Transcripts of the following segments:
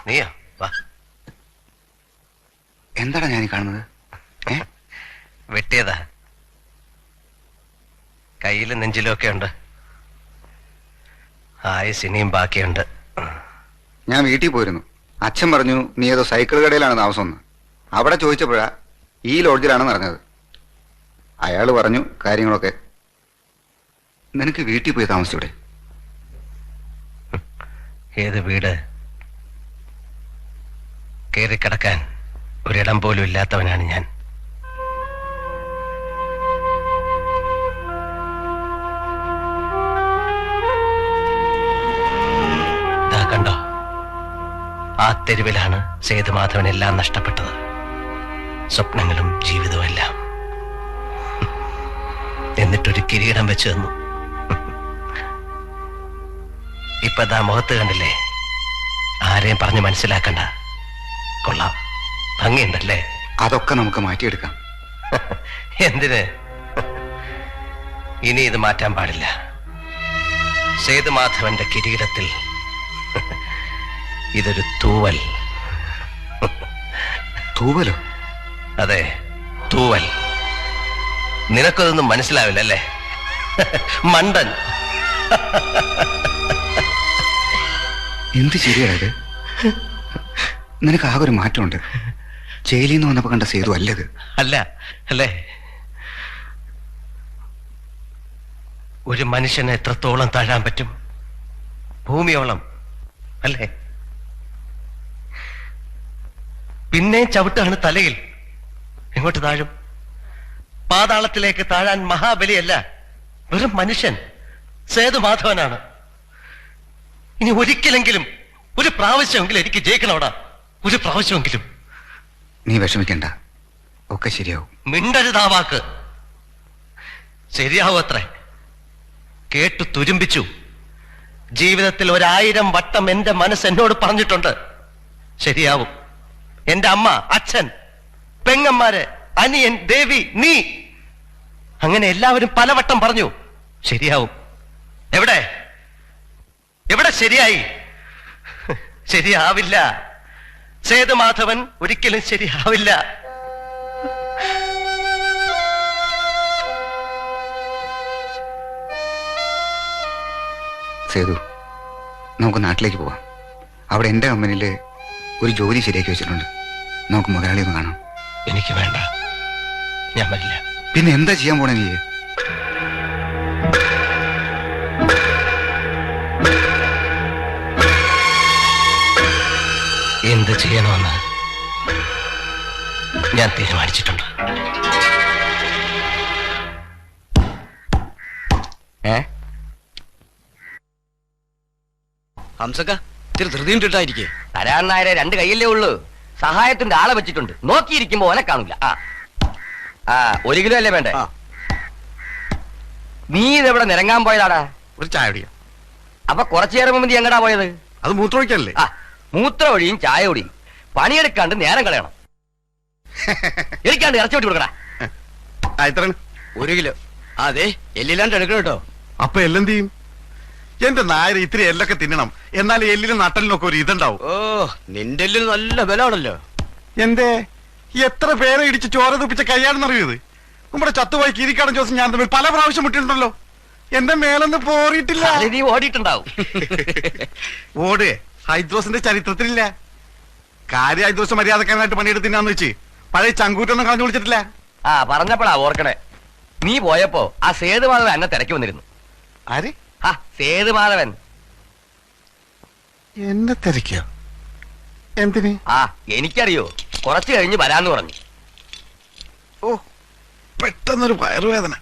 നീയോ വാ. എന്താടാ ഞാൻ കാണുന്നത്? വെട്ടിയതാ. കയ്യിലും നെഞ്ചിലും ഒക്കെ ഉണ്ട്. ആയുസിനിയും ബാക്കിയുണ്ട്. ഞാൻ വീട്ടിൽ പോയിരുന്നു. അച്ഛൻ പറഞ്ഞു നീ ഏതോ സൈക്കിൾ കടയിലാണ് താമസം. അവിടെ ചോദിച്ചപ്പോഴാ ഈ ലോഡ്ജിലാണെന്ന് അറിഞ്ഞത്. അയാൾ പറഞ്ഞു കാര്യങ്ങളൊക്കെ. നിനക്ക് വീട്ടിൽ പോയി താമസിച്ചൂടെ? ഏത് വീട്? കയറിക്കിടക്കാൻ ഒരിടം പോലും ഇല്ലാത്തവനാണ് ഞാൻ. കണ്ടോ, ആ തെരുവിലാണ് സേതുമാധവനെല്ലാം നഷ്ടപ്പെട്ടത്. സ്വപ്നങ്ങളും ജീവിതവും എല്ലാം. എന്നിട്ടൊരു കിരീടം വെച്ചു തന്നു. ഇപ്പൊ ദാ മുഖത്ത് കണ്ടില്ലേ? ആരെയും പറഞ്ഞ് മനസ്സിലാക്കണ്ട. കൊള്ളാം, ഭംഗിയുണ്ടല്ലേ? അതൊക്കെ നമുക്ക് മാറ്റിയെടുക്കാം. എന്തിന്? ഇനി ഇത് മാറ്റാൻ പാടില്ല. സേതുമാധവന്റെ കിരീടത്തിൽ ഇതൊരു തൂവൽ. തൂവലോ? അതെ, തൂവൽ. നിനക്കതൊന്നും മനസ്സിലാവില്ലല്ലേ, മണ്ടൻ. എന്ത് ശരിയായത്? നിനക്ക് ആകെ ഒരു മാറ്റമുണ്ട്. ജയിലിൽ നിന്ന് വന്നപ്പോ കണ്ട സേതു അല്ലത്. അല്ല അല്ലേ? ഒരു മനുഷ്യന് എത്രത്തോളം താഴാൻ പറ്റും? ഭൂമിയോളം അല്ലേ? പിന്നെ ചവിട്ടാണ് തലയിൽ. എങ്ങോട്ട് താഴും? പാതാളത്തിലേക്ക് താഴാൻ മഹാബലിയല്ല, വെറും മനുഷ്യൻ സേതുമാധവനാണ്. ഇനി ഒരിക്കലെങ്കിലും, ഒരു പ്രാവശ്യമെങ്കിലും എനിക്ക് ജയിക്കണോടാ. ഒരു പ്രാവശ്യമെങ്കിലും. നീ വിഷമിക്കണ്ട, ഒക്കെ ശരിയാവും. മിണ്ടരുതാ വാക്ക്. ശരിയാവും അത്രേ. കേട്ടു തുരുമ്പിച്ചു. ജീവിതത്തിൽ 1000 വട്ടം എന്റെ മനസ്സ് എന്നോട് പറഞ്ഞിട്ടുണ്ട് ശരിയാവും. എന്റെ അമ്മ, അച്ഛൻ, പെങ്ങന്മാര്, അനിയൻ, ദേവി, നീ, അങ്ങനെ എല്ലാവരും പലവട്ടം പറഞ്ഞു ശരിയാവും. എവിടെ എവിടെ ശരിയായി? ശരിയാവില്ല. സേതുമാധവൻ ഒരിക്കലും ശരിയാവില്ല. സേതു, നമുക്ക് നാട്ടിലേക്ക് പോവാം. അവിടെ എൻ്റെ കമ്പനിയിൽ ഒരു ജോലി ശരിയാക്കി വെച്ചിട്ടുണ്ട്. നമുക്ക് മുതലാളി ഒന്ന് കാണാം. എനിക്ക് വേണ്ട, ഞാൻ വരില്ല. പിന്നെ എന്താ ചെയ്യാൻ പോണേ നീ? എന്ത് ചെയ്യണമെന്ന് ഞാൻ തീരുമാനിച്ചിട്ടുണ്ട്. ഹംസക്ക, ഇത്തിരി ധൃതിയും കിട്ടായിരിക്കേ. തരാൻ നായരെ 2 കൈയല്ലേ ഉള്ളൂ. സഹായത്തിന്റെ ആളെ വെച്ചിട്ടുണ്ട്. നോക്കിയിരിക്കുമ്പോ ഓനെ കാണൂല. 1 കിലോ അല്ലേ വേണ്ടേ? നീ ഇതെവിടെ നിരങ്ങാൻ പോയതാടാ? ഒരു ചായ കുടിക്കാം. അപ്പൊ കുറച്ചു നേരം മുമ്പ് നീ എങ്ങടാ പോയത്? അത് മൂത്രമൊഴിക്കല്ലേ? മൂത്ര ഒഴിയും ചായ ഒടിയും. പണിയെടുക്കാണ്ട് നേരം കളയണം. എനിക്കാണ്ട് ഇറച്ചി വെട്ടി കൊടുക്കടാ. എത്ര? 1 കിലോ. അതെ, എല്ലില്ലാണ്ട് എടുക്കണം കേട്ടോ. അപ്പൊ എല്ലെന്ത് ചെയ്യും? എന്റെ നായർ ഇത്തിരി എല്ലൊക്കെ തിന്നണം, എന്നാൽ എല്ലിനും നട്ടലിനൊക്കെ ഒരു ഇതുണ്ടാവും. ഓ, നിന്റെ എല്ലിന് നല്ല ബലമാണല്ലോ. എന്തേ എത്ര പേരെ ഇടിച്ച് ചോര തുപ്പിച്ച കൈയാണെന്നറിയത്? നമ്മുടെ ചത്തുപോയി കീരിക്കാടൻ ജോസ് ഞാൻ തമ്മിൽ പല പ്രാവശ്യം വിട്ടിട്ടുണ്ടല്ലോ. എന്റെ മേലൊന്ന് പോറിയിട്ടില്ല. നീ ഓടിയിട്ടുണ്ടാവും. ഓട് ഹൈദ്രോസിന്റെ ചരിത്രത്തിലില്ല. കാര്യം ഹൈദ്രോസ് മര്യാദക്കാരനായിട്ട് പണിയെടുത്തിനാന്ന് വെച്ച് പഴയ ചങ്കൂറ്റൊന്നും കളഞ്ഞു വിളിച്ചിട്ടില്ല. പറഞ്ഞപ്പോഴാ ഓർക്കണേ. നീ പോയപ്പോ ആ സേതുമാധവൻ എന്നെ തിരക്കി വന്നിരുന്നു. ആര്? സേതുമാധവൻ എന്നെ തിരക്കിയോ? എന്തിന്? എനിക്കറിയോ. കുറച്ചു കഴിഞ്ഞ് വരാന്ന് പറഞ്ഞു. ഓ, പെട്ടെന്നൊരു വയറുവേദന.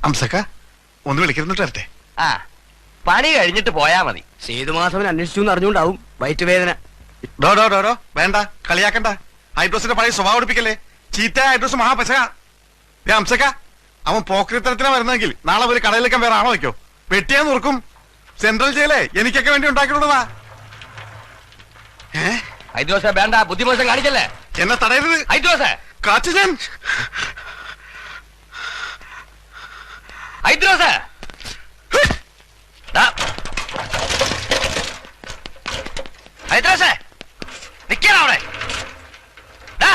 ഹംസക്ക, ഒന്ന് വിളിക്കുന്നിട്ട് വരട്ടെ. പണി കഴിഞ്ഞിട്ട് പോയാ മതി. സേതുമാധവൻ അന്വേഷിച്ചു എന്ന് അറിഞ്ഞുകൊണ്ടാവും വയറ്റുവേദന. ഡോ വേണ്ട, കളിയാക്കണ്ട. ഹൈഡ്രോസിന്റെ പഴയ സ്വഭാവം എടുപ്പിക്കല്ലേ. ചീത്ത ഹൈഡ്രോസ് മഹാപശക. ഹംസക്ക, അവൻ പോക്രിത്തരത്തിനാ വരുന്നെങ്കിൽ നാളെ ഒരു കടയിലേക്കാൻ വേറെ ആണോ വയ്ക്കോ? വെട്ടിയാ നോർക്കും. സെൻട്രൽ ജയിലേ എനിക്കൊക്കെ വേണ്ടി ഉണ്ടാക്കിയിട്ടുള്ളതാ. ഹൈദ്രോസ വേണ്ട, ബുദ്ധിമോശം കാണിക്കല്ലേ. എന്നെ തടയരുത് ഹൈദ്രോസ. കാച്ചു ഞാൻ. ഹൈദ്രോസ, ഹൈദ്രാസേ നിക്കണ അവിടെ. ദാ.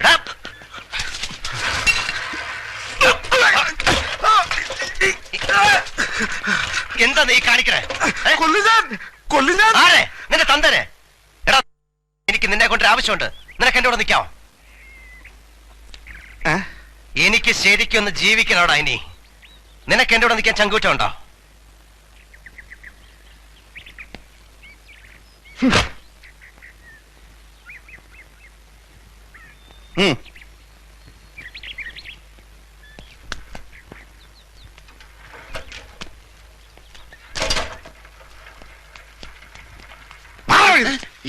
ദാ. എന്താ നീ കാണിക്കണേ? ആരെ? നിന്റെ തന്തനെ? എടാ എനിക്ക് നിന്നെ കൊണ്ടൊരു ആവശ്യമുണ്ട്. നിനക്ക് എന്റെ കൂടെ നിൽക്കാമോ? എനിക്ക് ശരിക്കും ഒന്ന് ജീവിക്കണോടാ. ഇനി നിനക്ക് എന്റെ കൂടെ നിൽക്കാൻ ചങ്കൂറ്റമുണ്ടോ?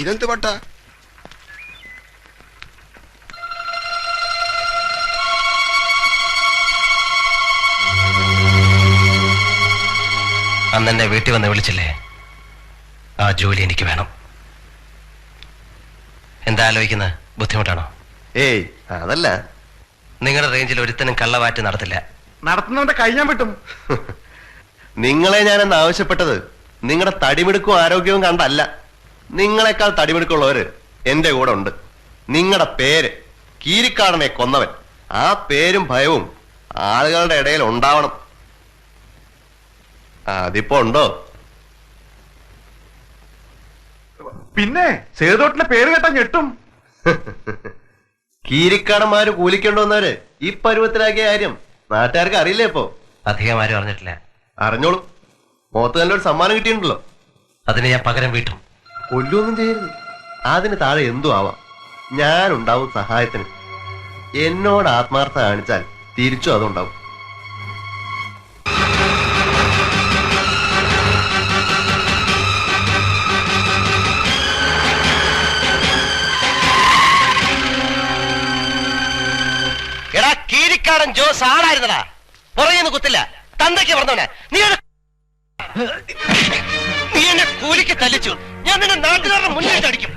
ഇതെന്ത് പട്ട? അന്ന് എന്നെ വീട്ടിൽ വന്ന് വിളിച്ചില്ലേ? ആ ജോലി എനിക്ക് വേണം. എന്താ ആലോചിക്കുന്നത്? ബുദ്ധിമുട്ടാണോ? ഏയ് അതല്ല. നിങ്ങളുടെ റേഞ്ചിൽ ഒരുത്തനും കള്ളവാറ്റ് നടത്തില്ല. നടത്തുന്നവന്റെ കൈ ഞാൻ വിട്ടും. നിങ്ങളെ ഞാനെന്ന് ആവശ്യപ്പെട്ടത് നിങ്ങളുടെ തടിമിടുക്കും ആരോഗ്യവും കണ്ടല്ല. നിങ്ങളെക്കാൾ തടിമിടുക്കുള്ളവര് എന്റെ കൂടെ ഉണ്ട്. നിങ്ങളുടെ പേര് കീരിക്കാടനെ കൊന്നവൻ. ആ പേരും ഭയവും ആളുകളുടെ ഇടയിൽ ഉണ്ടാവണം. അതിപ്പോ ഉണ്ടോ? പിന്നെ സേതോട്ടിന്റെ പേര് കേട്ടാ ഞെട്ടും. കീരിക്കാടന്മാര് കൂലിക്കൊണ്ടുവന്നവര് ഈ പരുവത്തിലാക്കിയ കാര്യം നാട്ടുകാർക്ക് അറിയില്ലേ? ഇപ്പോ അധികം ആരും അറിഞ്ഞിട്ടില്ല. അറിഞ്ഞോളൂ. മുഖത്ത് നല്ലൊരു സമ്മാനം കിട്ടിയിട്ടുണ്ടല്ലോ. അതിന് ഞാൻ പകരം വീട്ടും. കൊല്ലൊന്നും ചെയ്യരുത്. അതിന് താഴെ എന്തു ആവാം. ഞാനുണ്ടാവും സഹായത്തിന്. എന്നോട് ആത്മാർത്ഥ കാണിച്ചാൽ തിരിച്ചു അതുണ്ടാവും. എടാ കീരിക്കാടൻ ജോസ് ആളായിരുന്നടാ. പുറകെന്ന് കുത്തില്ല. തന്തയ്ക്ക് പറഞ്ഞവനെ നീ എന്നെ കൂലിക്ക് തല്ലിച്ചു. ഞാൻ നിന്നെ നാട്ടുകാരുടെ മുന്നിൽ അടിക്കും.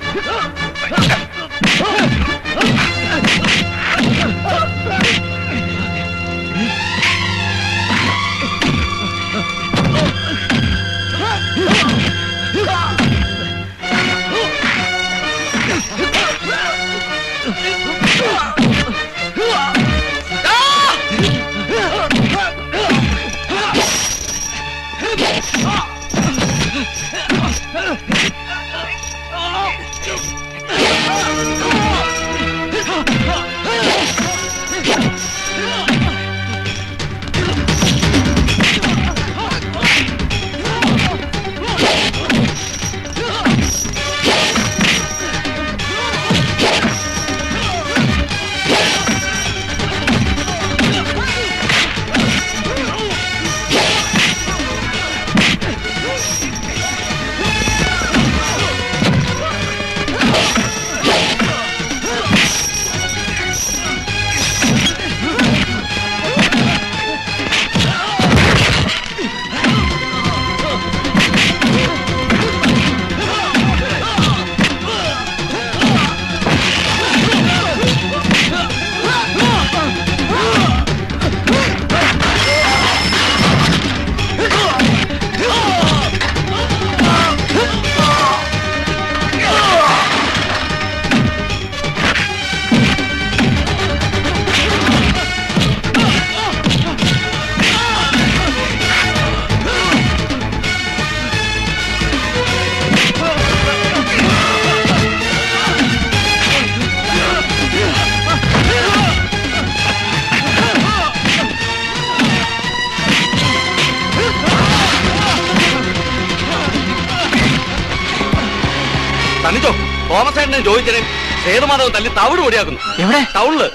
തന്നിച്ചോ തോമസ് ഏട്ടനെ ചോദിച്ചേ സേതുമാധവൻ തല്ലി തവിട് പൊടിയാക്കുന്നു. എവിടെ? ടൗണില്.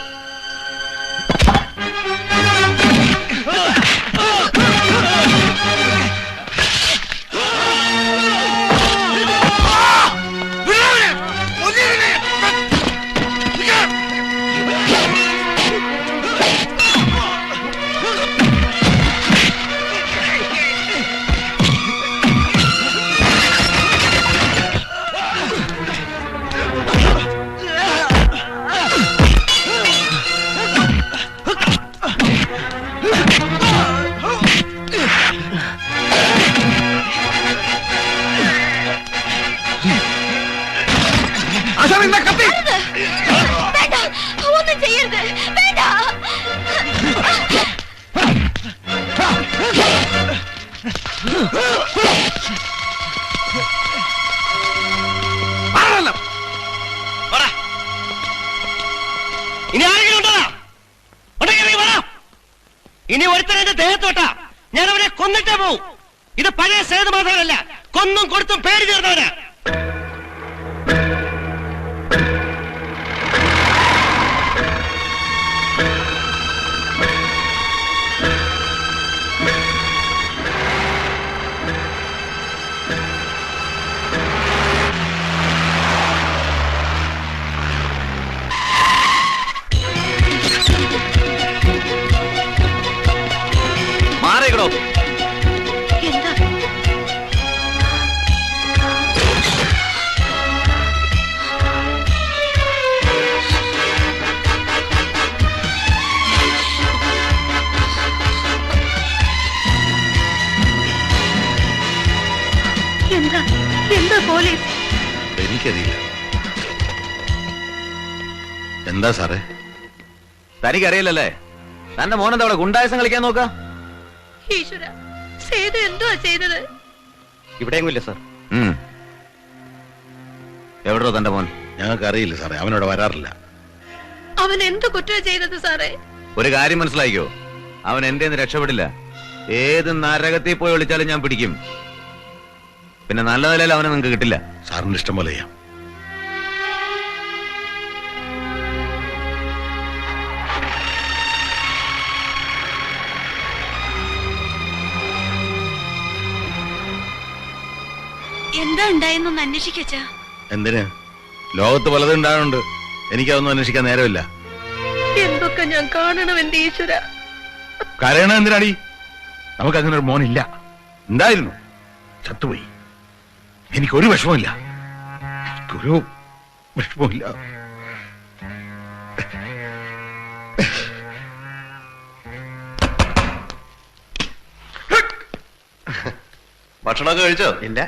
ഇനി ഒരുത്തൻ എന്റെ ദേഹത്തോട്ടാ ഞാൻ അവനെ കൊന്നിട്ടേ പോവും. ഇത് പഴയ സേതുമാധവനല്ല, കൊന്നും കൊടുത്തും പേര് ചേർന്നവനാ. മാറിക്കടോ. എന്താ എന്താ എന്താ പോലീസ്? എനിക്കറിയില്ല. എന്താ സാറേ? തനിക്കറിയില്ലല്ലേ? തന്റെ മോനെന്താ അവിടെ ഗുണ്ടായസം കളിക്കാൻ നോക്ക? ഈശ്വര, സേതു എന്തുവാ ചെയ്തത്? ഇവിടെയെങ്കിലും ഇല്ല സാർ. എവിടോ തന്റെ മോൻ? ഞങ്ങൾക്ക് അറിയില്ല സാറേ, അവനോട് വരാറില്ല. അവൻ എന്ത് കുറ്റം ചെയ്തത് സാറേ? ഒരു കാര്യം മനസ്സിലാക്കിയോ, അവൻ എന്റെ രക്ഷപ്പെടില്ല. ഏത് നരകത്തിൽ പോയി വിളിച്ചാലും ഞാൻ പിടിക്കും. പിന്നെ നല്ല നിലയിൽ അവനെ നിങ്ങൾക്ക് കിട്ടില്ല. സാറിന് ഇഷ്ടം പോലെ ചെയ്യാം. എന്താ ഉണ്ടായെന്നൊന്ന് അന്വേഷിക്കച്ചാ. എന്തിന്? ലോകത്ത് പലതും ഉണ്ടാകുന്നുണ്ട്. എനിക്കതൊന്നും അന്വേഷിക്കാൻ നേരമില്ല. എന്തൊക്കെ ഞാൻ കാണണം എന്റെ ഈശ്വര. കരയണ എന്തിനാടി? നമുക്ക് അങ്ങനെ ഒരു മോനില്ല. ഉണ്ടായിരുന്നു, ചത്തുപോയി. എനിക്കൊരു വിഷമമില്ല. എനിക്കൊരു വിഷമമില്ല. ഭക്ഷണമൊക്കെ കഴിച്ചോ? ഇല്ല.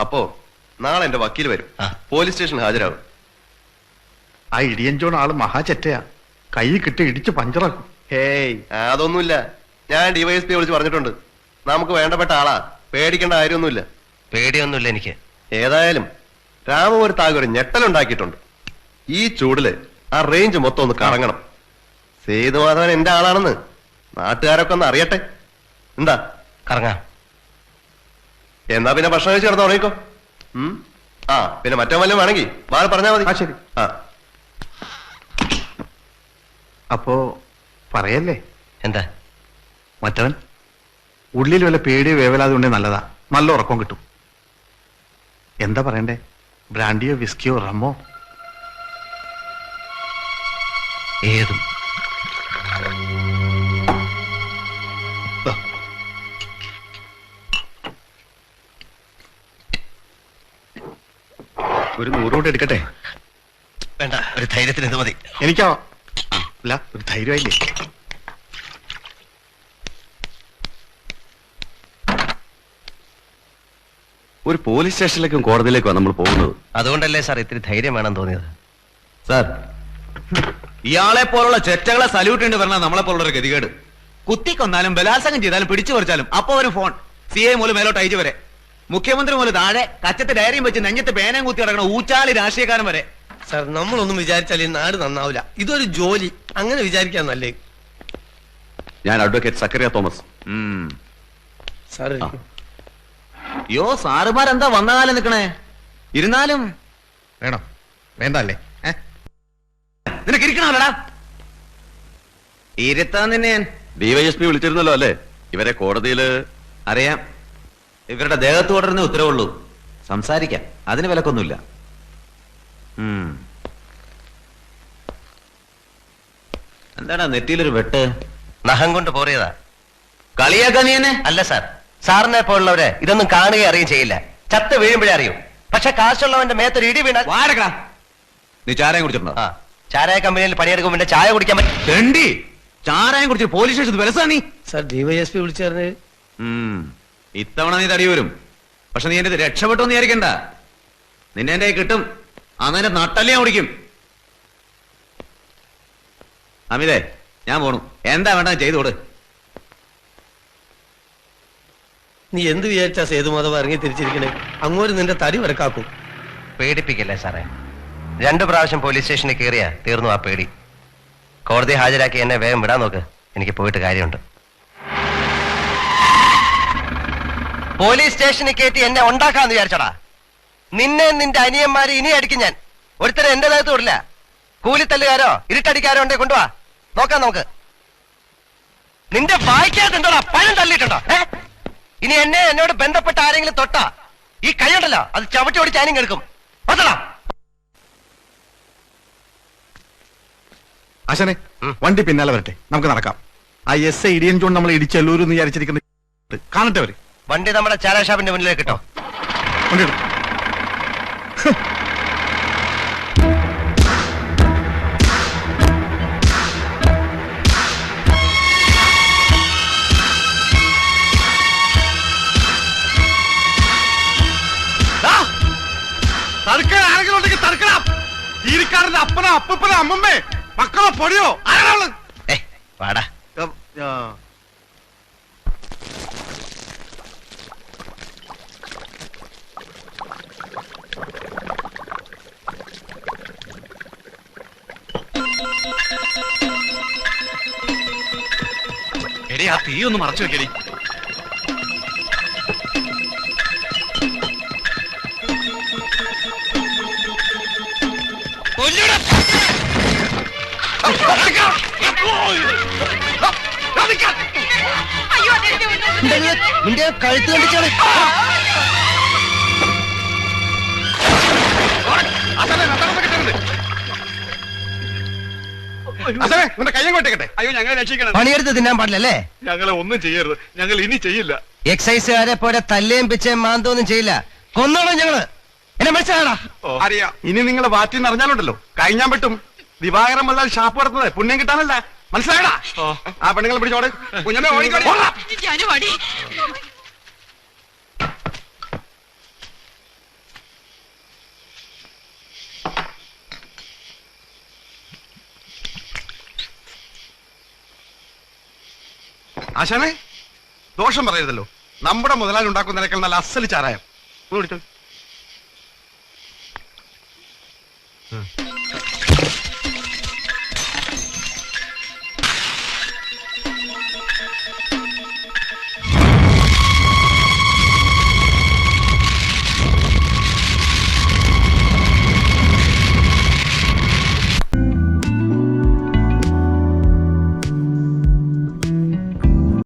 അപ്പോ നാളെ എന്റെ വക്കീൽ വരും. പോലീസ് സ്റ്റേഷൻ ഹാജരാകും. ആ ഇടിയഞ്ചോൺ ആള് മഹാചെറ്റയാ. കൈ കിട്ടി ഇടിച്ച് പഞ്ചറാക്കും. ഹേയ്, അതൊന്നുമില്ല. ഞാൻ ഡിവൈഎസ്പി വിളിച്ച് പറഞ്ഞിട്ടുണ്ട്. നമുക്ക് വേണ്ടപ്പെട്ട ആളാ, പേടിക്കേണ്ട കാര്യമൊന്നുമില്ല. പേടിയൊന്നുമില്ല എനിക്ക്. ഏതായാലും രാമപുരത്താകെ ഒരു ഞെട്ടലുണ്ടാക്കിയിട്ടുണ്ട്. ഈ ചൂടില് ആ റേഞ്ച് മൊത്തം ഒന്ന് കറങ്ങണം. സേതുമാധവൻ എന്റെ ആളാണെന്ന് നാട്ടുകാരൊക്കെ ഒന്ന് അറിയട്ടെ. എന്താ? കറങ്ങാം. എന്നാ പിന്നെ ഭക്ഷണം കഴിച്ച് കിടന്ന് ഉറങ്ങിക്കോ. ആ പിന്നെ മറ്റോ വല്ലതും വേണമെങ്കിൽ വാ പറഞ്ഞാ മതി. ശരി. ആ അപ്പോ പറയല്ലേ? എന്താ? മറ്റവൻ ഉള്ളിൽ വല്ല പേടിയോ വേവലാതെ ഉണ്ടെങ്കിൽ നല്ലതാ. നല്ല ഉറക്കം കിട്ടും. എന്താ പറയണ്ടേ? ബ്രാൻഡിയോ വിസ്കിയോ റമ്മോ? ഏതും. ഒരു 100 കൂടെ എടുക്കട്ടെ? വേണ്ട, ഒരു ധൈര്യത്തിന് ഇത് മതി. എനിക്കോ? അല്ല, ഒരു ധൈര്യമായില്ലേ? ഒരു പോലീസ് സ്റ്റേഷനിലേക്കും കോടതിയിലേക്കും നമ്മൾ പോകുന്നത്. അതുകൊണ്ടല്ലേ സാർ ഇത്തിരി ധൈര്യം വേണം തോന്നിയത്. സാർ, ഇയാളെ പോലുള്ള ചെറ്റകളെ സല്യൂട്ട് ഉണ്ട് പറഞ്ഞാൽ നമ്മളെ പോലുള്ള ഒരു ഗതികേട്. കുത്തിക്കൊന്നാലും ബലാത്സംഗം ചെയ്താലും പിടിച്ചു പറിച്ചാലും അപ്പൊ ഒരു ഫോൺ. CI മൂലം മേലോട്ട് അയച്ചു വരെ, മുഖ്യമന്ത്രി മൂലം താഴെ കച്ചത്ത് ഡയറിയും വെച്ച് നെഞ്ഞത്ത് പേനയും കുത്തി കിടക്കണ ഊച്ചാളി രാഷ്ട്രീയക്കാരൻ വരെ. സാർ, നമ്മളൊന്നും വിചാരിച്ചാൽ ഈ നാട് നന്നാവില്ല. ഇതൊരു ജോലി, അങ്ങനെ വിചാരിക്കാൻ നല്ലേ. ഞാൻ അഡ്വക്കേറ്റ് സക്കറിയ തോമസ്. സാർ, അയ്യോ, സാറുമാരെന്താ വന്ന കാലം നിൽക്കണേ? ഇരുന്നാലും വേണം വേണ്ടല്ലേ? നിനക്ക് ഇരിക്കണല്ലോടാ. ഇരുത്താൻ തന്നെ ഞാൻ. ഡിവൈഎസ്പി വിളിച്ചിരുന്നല്ലോ അല്ലേ? ഇവരെ കോടതിയില് അറിയാം. ഇവരുടെ ദേഹത്ത് തുടരുന്ന ഉത്തരവുള്ളൂ. സംസാരിക്കാം, അതിന് വിലക്കൊന്നുമില്ല. എന്താടാ നെറ്റിയിലൊരു വെട്ട്? നഖം കൊണ്ട് പോറിയതാ. കളിയാക്കാ നീ എന്നെ? അല്ല സാർ, സാറിനെ പോലുള്ളവരെ ഇതൊന്നും കാണുകയും അറിയും ചെയ്യില്ല. ചത്ത് വീഴുമ്പോഴേ അറിയൂ. പക്ഷെ കാശുള്ളവന്റെ മേത്തൊരു ഇടി വീണ. വാടക്കടാ. നീ ചാരായം കുടിച്ചിട്ടുണ്ടോ? ആ, ചാരായ കമ്പനിയിൽ പണിയെടുക്കും, പിന്നെ ചായ കുടിക്കാൻ പറ്റും. തെണ്ടി, ചാരായം കുടിച്ച് പോലീസ് സ്റ്റേഷൻ വിലസാ നീ. സാർ, ഡിവൈഎസ്പി വിളിച്ചു പറഞ്ഞത്. ഇത്തവണ നീ തടി വരും. പക്ഷെ നീ എന്റെ രക്ഷപ്പെട്ടു എന്ന് വിചാരിക്കണ്ട. നിന്നെ എന്റെ കിട്ടും. അന്നെ നട്ടല്ലേ ഞാൻ ഓടിക്കും. അമിതേ, ഞാൻ പോണു. എന്താ വേണ്ട ചെയ്തു കൊടു. നീ എന്ത് വിചാരിച്ചാ സേതുമാധവ ഇറങ്ങി തിരിച്ചിരിക്കണേ? അങ്ങോട്ട് നിന്റെ തടി വരക്കാക്കും. പേടിപ്പിക്കല്ലേ സാറേ. 2 പ്രാവശ്യം പോലീസ് സ്റ്റേഷനിൽ കയറിയാ തീർന്നു ആ പേടി. കോടതി ഹാജരാക്കി എന്നെ വേഗം വിടാൻ നോക്ക്. എനിക്ക് പോയിട്ട് കാര്യമുണ്ട്. പോലീസ് സ്റ്റേഷനിൽ കയറ്റി എന്നെ ഉണ്ടാക്കാന്ന് വിചാരിച്ചടാ. നിന്നെ നിന്റെ അനിയന്മാരെ ഇനി അടിക്കും ഞാൻ. ഒരുത്തരെ എന്റെ ദേഹത്ത് വിടില്ല. കൂലിത്തല്ലുകാരോ ഇരുട്ടടിക്കാരോ ഉണ്ടേ കൊണ്ടുവാ, നോക്കാം നമുക്ക്. നിന്റെ വായിക്കാത്തുണ്ടോടാ പഴം തള്ളിയിട്ടുണ്ടോ? ഇനി എന്നോട് ബന്ധപ്പെട്ട ആരെങ്കിലും തൊട്ടാ ഈ കൈയുണ്ടല്ലോ അത് ചവിട്ടി ഓടി ചാനും കേൾക്കും. അതടാ ആശാനെ, വണ്ടി പിന്നാലെ വരട്ടെ, നമുക്ക് നടക്കാം. ആ എസ് ഇടിയൻ ജോൺ നമ്മൾ ഇടിച്ചല്ലൂരെന്ന് വിചാരിച്ചിരിക്കുന്നത് കാണട്ടെ അവര്. വണ്ടി നമ്മുടെ ചാരാ ഷാപ്പിന്റെ മുന്നിലേക്ക് കിട്ടോ. വണ്ടി ഇടും. തടുക്കാൻ ആരെങ്കിലും ഉണ്ടെങ്കിൽ തടുക്കണം. ഈരിക്കാരന്റെ അപ്പനോ അപ്പനോ അമ്മമ്മേ മക്കളോ പൊടിയോ ആരാള്? വാടാ. എടി ആ തീ ഒന്ന് മറച്ചു വെക്കടി. നിന്റെ കഴുത്ത് കണ്ടിച്ചാണ്. കയ്യം കൊട്ടിക്കട്ടെ. അയ്യോ, ഞങ്ങളെ രക്ഷിക്കണം. പണിയെടുത്ത് തിന്നാൻ പാടില്ലല്ലേ? ഞങ്ങളെ ഒന്നും ചെയ്യരുത്, ഞങ്ങൾ ഇനി ചെയ്യില്ല. എക്സൈസുകാരെ പോലെ തല്ലേം പിച്ചേം മാന്തോന്നും ചെയ്യില്ല. കൊന്നോളൂ ഞങ്ങള്. എന്നെ മനസ്സിലാടാ. അറിയാം. ഇനി നിങ്ങൾ വാറ്റിന്ന് അറിഞ്ഞാലുണ്ടല്ലോ കഴിഞ്ഞാൻ പറ്റും. ദിവാകരൻ മുതൽ ഷാപ്പ് നടത്തുന്നത് പുണ്യം കിട്ടാനല്ല, മനസ്സിലായടാ? ആ പെണ്ണുങ്ങളെ പിടിച്ചോട്. കുഞ്ഞമ്മേ ഓടിക്കോടി. ആശാനെ, ദോഷം പറയരുതല്ലോ. നമ്മുടെ മുതലാളി ഉണ്ടാക്കുന്നതിനേക്കാൾ നല്ല അസല് ചാരായം. ഒന്ന് വിളിച്ചോ.